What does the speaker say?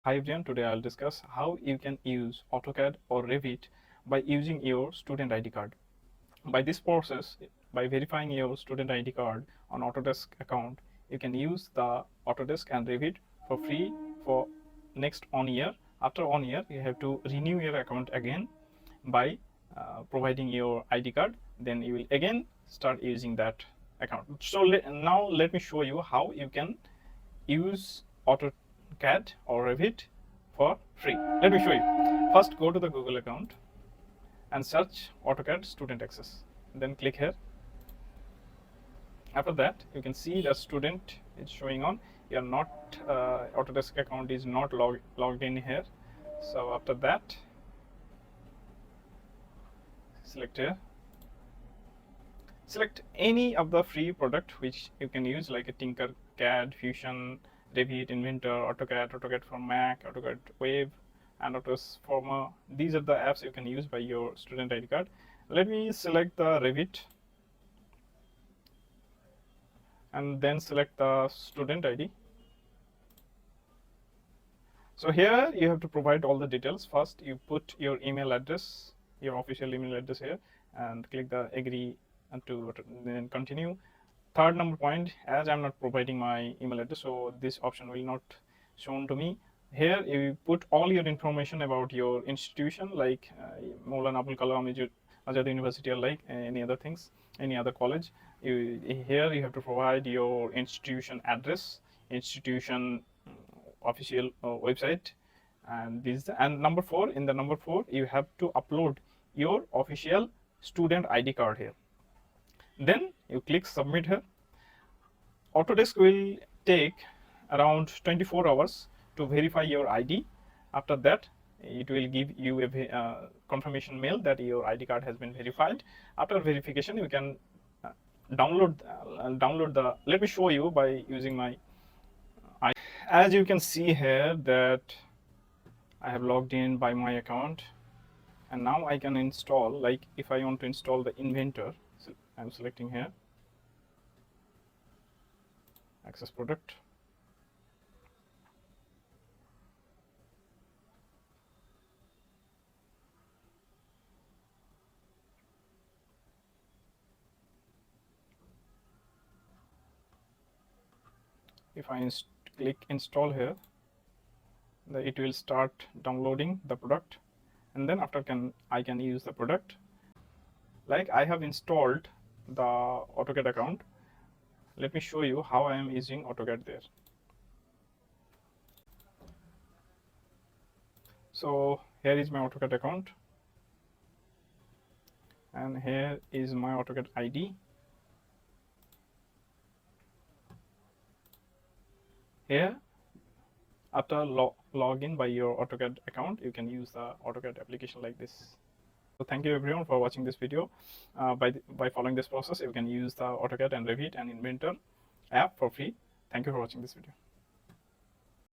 Hi everyone, today I'll discuss how you can use AutoCAD or Revit by using your student ID card. By this process, by verifying your student ID card on Autodesk account, you can use the Autodesk and Revit for free for next 1 year. After 1 year, you have to renew your account again by providing your ID card. Then you will again start using that account. So now let me show you how you can use AutoCAD or Revit for free. Let me show you. First, go to the Google account and search AutoCAD Student Access. Then click here. After that, you can see the student is showing on. You are not Autodesk account is not logged in here. So after that, select here. Select any of the free product which you can use, like a Tinkercad, Fusion, Revit, Inventor, AutoCAD, AutoCAD for Mac, AutoCAD Wave, and Former. These are the apps you can use by your student ID card. Let me select the Revit and then select the student ID. So here you have to provide all the details. First, you put your email address, your official email address here, and click the agree and to then continue. Third number point, as I'm not providing my email address, so this option will not shown to me. Here you put all your information about your institution, like Maulana Abul Kalam Azad University, or like any other things, any other college. Here you have to provide your institution address, institution official website, and this. And number 4, in the number 4 you have to upload your official student ID card here. Then you click submit here. Autodesk will take around 24 hours to verify your ID. After that, it will give you a confirmation mail that your ID card has been verified. After verification, you can download the. Let me show you by using my ID. As you can see here that I have logged in by my account, and now I can install, like if I want to install the Inventor, so I'm selecting here access product. If I click install here, it will start downloading the product, and then after I can use the product. Like I have installed the AutoCAD account. Let me show you how I am using AutoCAD there. So here is my AutoCAD account, and here is my AutoCAD ID. Here, after login by your AutoCAD account, you can use the AutoCAD application like this. So thank you everyone for watching this video. By following this process, you can use the AutoCAD and Revit and Inventor app for free. Thank you for watching this video.